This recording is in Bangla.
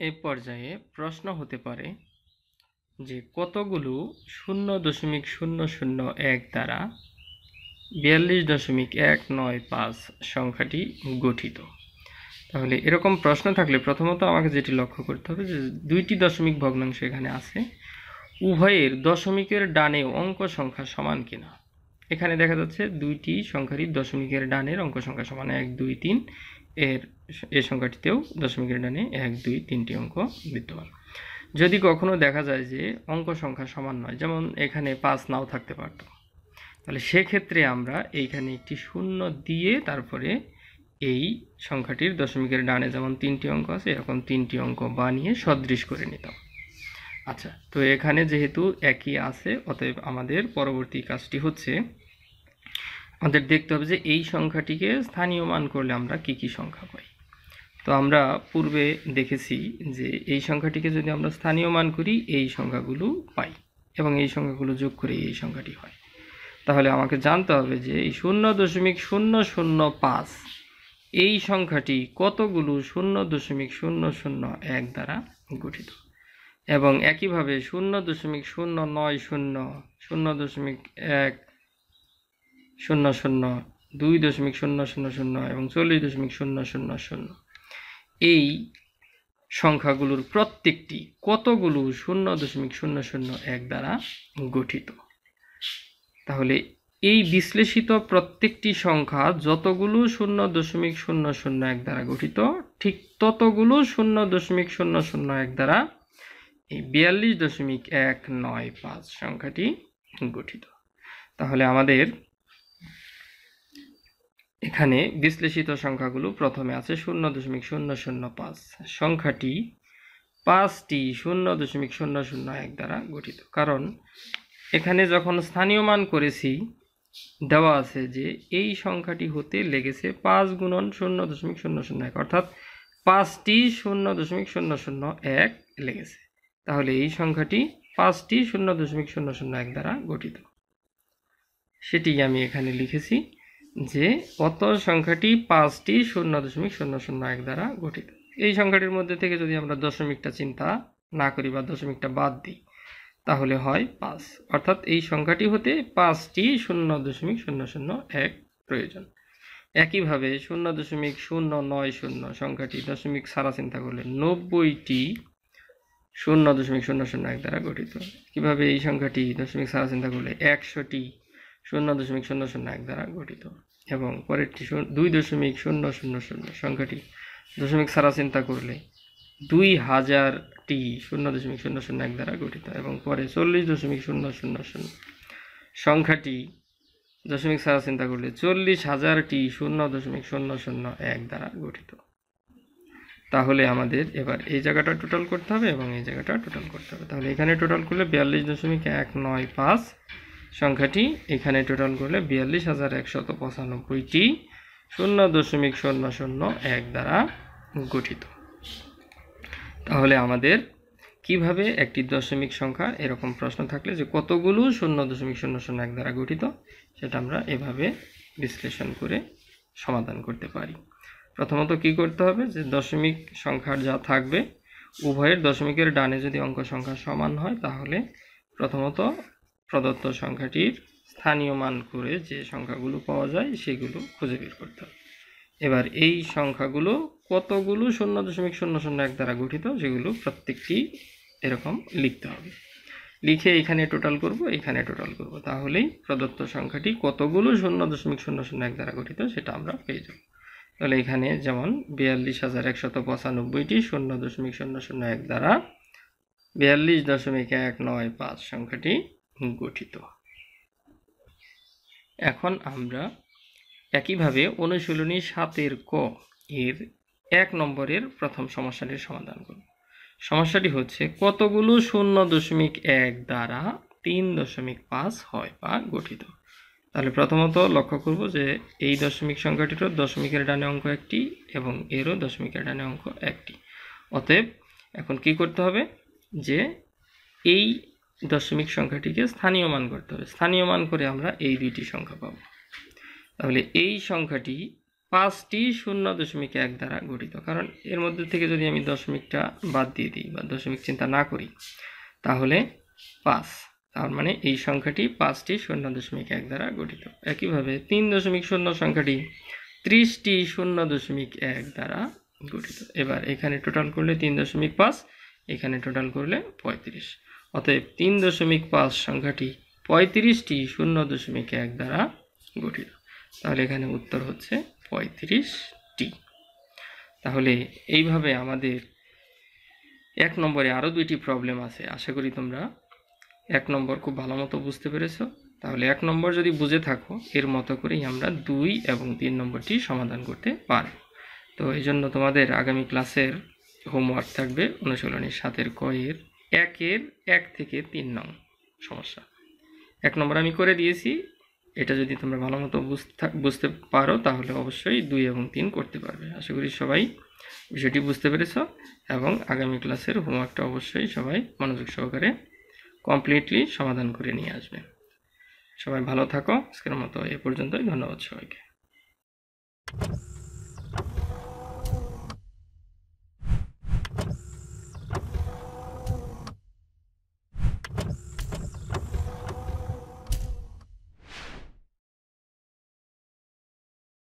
এই পর্যায়ে প্রশ্ন হতে পারে যে কতগুলো 0.001 দ্বারা 42.195 সংখ্যাটি গঠিত। তাহলে এরকম প্রশ্ন থাকলে প্রথমত আমাকে যেটি লক্ষ্য করতে হবে যে দুইটি দশমিক ভগ্নাংশ এখানে আছে, উভয়ের দশমিকের ডানে অঙ্ক সংখ্যা সমান কিনা। এখানে দেখা যাচ্ছে দুইটি সংখ্যারই দশমিকের ডানের অঙ্ক সংখ্যা সমান 1, 2, 3। এই সংখ্যাটিতেও দশমিকের ডানে 1, 2, 3টি অঙ্ক বিদ্যমান। যদি কখনো দেখা যায় যে অঙ্ক সংখ্যা সমান নয়, যেমন এখানে 5 নাও থাকতে পারত, তাহলে সেক্ষেত্রে আমরা এইখানে একটি শূন্য দিয়ে তারপরে এই সংখ্যাটির দশমিকের ডানে যেমন 3টি অঙ্ক আছে এরকম 3টি অঙ্ক বানিয়ে সদৃশ করে নিতাম। আচ্ছা, তো এখানে যেহেতু একই আছে, অতএব আমাদের পরবর্তী কাজটি হচ্ছে আমাদের দেখতে হবে যে এই সংখ্যাটিকে স্থানীয় মান করলে আমরা কি কি সংখ্যা পাই। তো আমরা পূর্বে দেখেছি যে এই সংখ্যাটিকে যদি আমরা স্থানীয় মান করি এই সংখ্যাগুলো পাই এবং এই সংখ্যাগুলো যোগ করে এই সংখ্যাটি হয়। তাহলে আমাকে জানতে হবে যে এই 0.005 এই সংখ্যাটি কতগুলো 0.001 দ্বারা গঠিত, এবং একইভাবে 0.090, 0.100, 2.0000 এবং 40.000 এই সংখ্যাগুলোর প্রত্যেকটি কতগুলো 0.001 দ্বারা গঠিত। তাহলে এই বিশ্লেষিত প্রত্যেকটি সংখ্যা যতগুলো 0.001 দ্বারা গঠিত, ঠিক ততগুলো 0.001 দ্বারা এই 42.195 সংখ্যাটি গঠিত। তাহলে আমাদের এখানে বিশ্লেষিত সংখ্যাগুলো প্রথমে আছে 0.005 সংখ্যাটি 5টি 0.001 দ্বারা গঠিত, কারণ এখানে যখন স্থানীয় মান করেছি দেওয়া আছে যে এই সংখ্যাটি হতে লেগেছে 5 গুণন 0.001, অর্থাৎ 5টি 0.001 লেগেছে। তাহলে এই সংখ্যাটি 5টি 0.001 দ্বারা গঠিত। সেটি আমি এখানে লিখেছি যে অত সংখ্যাটি 5টি 0.001 দ্বারা গঠিত। এই সংখ্যাটির মধ্যে থেকে যদি আমরা দশমিকটা চিন্তা না করি বা দশমিকটা বাদ দিই তাহলে হয় 5, অর্থাৎ এই সংখ্যাটি হতে 5টি 0.001 প্রয়োজন। একইভাবে 0.090 সংখ্যাটি দশমিক ছাড়া চিন্তা করলে 90টি 0.001 দ্বারা গঠিত। কিভাবে এই সংখ্যাটি দশমিক ছাড়া চিন্তা করলে 100টি 0.001 দ্বারা গঠিত, এবং পরেরটি 2.000 সংখ্যাটি দশমিক ছাড়া চিন্তা করলে 2000টি 0.001 দ্বারা গঠিত, এবং পরে 40.000 সংখ্যাটি দশমিক ছাড়া চিন্তা করলে 40,000টি 0.001 দ্বারা গঠিত। তাহলে আমাদের এবার এই জায়গাটা টোটাল করতে হবে এবং এই জায়গাটা টোটাল করতে হবে। তাহলে এখানে টোটাল করলে 42.195 সংখ্যাটি এখানে টোটাল করলে 42,195টি 0.001 দ্বারা গঠিত। তাহলে আমাদের কিভাবে একটি দশমিক সংখ্যা এরকম প্রশ্ন থাকলে যে কতগুলো 0.001 দ্বারা গঠিত সেটা আমরা এভাবে বিশ্লেষণ করে সমাধান করতে পারি। প্রথমত কি করতে হবে যে দশমিক সংখ্যার যা থাকবে উভয়ের দশমিকের ডানে যদি অঙ্ক সংখ্যা সমান হয় তাহলে প্রথমত প্রদত্ত সংখ্যাটির স্থানীয় মান করে যে সংখ্যাগুলো পাওয়া যায় সেগুলো খুঁজে বের করতে হবে। এবার এই সংখ্যাগুলো কতগুলো 0.001 দ্বারা গঠিত সেগুলো প্রত্যেকটি এরকম লিখতে হবে। লিখে এখানে টোটাল করব, এখানে টোটাল করব, তাহলেই প্রদত্ত সংখ্যাটি কতগুলো 0.001 দ্বারা গঠিত সেটা আমরা পেয়ে যাব। তাহলে এখানে যেমন 42,195টি 0.001 দ্বারা 42.195 সংখ্যাটি গঠিত। এখন আমরা একইভাবে অনুশীলনী 7-এর ক এর 1 নম্বরের প্রথম সমস্যাটির সমাধান করব। সমস্যাটি হচ্ছে কতগুলো 0.1 দ্বারা 3.5 হয় বা গঠিত। তাহলে প্রথমত লক্ষ্য করব যে এই দশমিক সংখ্যাটিরও দশমিকের ডানে অঙ্ক একটি এবং এরও দশমিকের ডানে অঙ্ক একটি। অতএব এখন কি করতে হবে যে এই দশমিক সংখ্যাটিকে স্থানীয় মান করতে হবে। স্থানীয় মান করে আমরা এই দুইটি সংখ্যা পাব। তাহলে এই সংখ্যাটি 5টি 0.1 দ্বারা গঠিত। কারণ এর মধ্যে থেকে যদি আমি দশমিকটা বাদ দিয়ে দিই বা দশমিক চিন্তা না করি তাহলে 5, তার মানে এই সংখ্যাটি 5টি 0.1 দ্বারা গঠিত। একইভাবে 3.0 সংখ্যাটি 30টি 0.1 দ্বারা গঠিত। এবার এখানে টোটাল করলে 3.5, এখানে টোটাল করলে 35। অতএব 3.5 সংখ্যাটি 35টি 0.1 দ্বারা গঠিত। তাহলে এখানে উত্তর হচ্ছে 35টি। তাহলে এইভাবে আমাদের 1 নম্বরে আরও 2টি প্রবলেম আছে। আশা করি তোমরা 1 নম্বর খুব ভালো মতো বুঝতে পেরেছো। তাহলে 1 নম্বর যদি বুঝে থাকো এর মতো করেই আমরা 2 এবং 3 নম্বরটি সমাধান করতে পারব। তো এই জন্য তোমাদের আগামী ক্লাসের হোমওয়ার্ক থাকবে অনুশীলনী 7-এর ক এর 1 থেকে 3 নং সমস্যা। 1 নম্বর আমি করে দিয়েছি, এটা যদি তোমরা ভালো মতো বুঝতে পারো তাহলে অবশ্যই 2 এবং 3 করতে পারবে। আশা করি সবাই বিষয়টি বুঝতে পেরেছো এবং আগামী ক্লাসের হোমওয়ার্কটা অবশ্যই সবাই মনোযোগ সহকারে কমপ্লিটলি সমাধান করে নিয়ে আসবে। সবাই ভালো থাকো। আজকের মতো এ পর্যন্তই। ধন্যবাদ সবাইকে।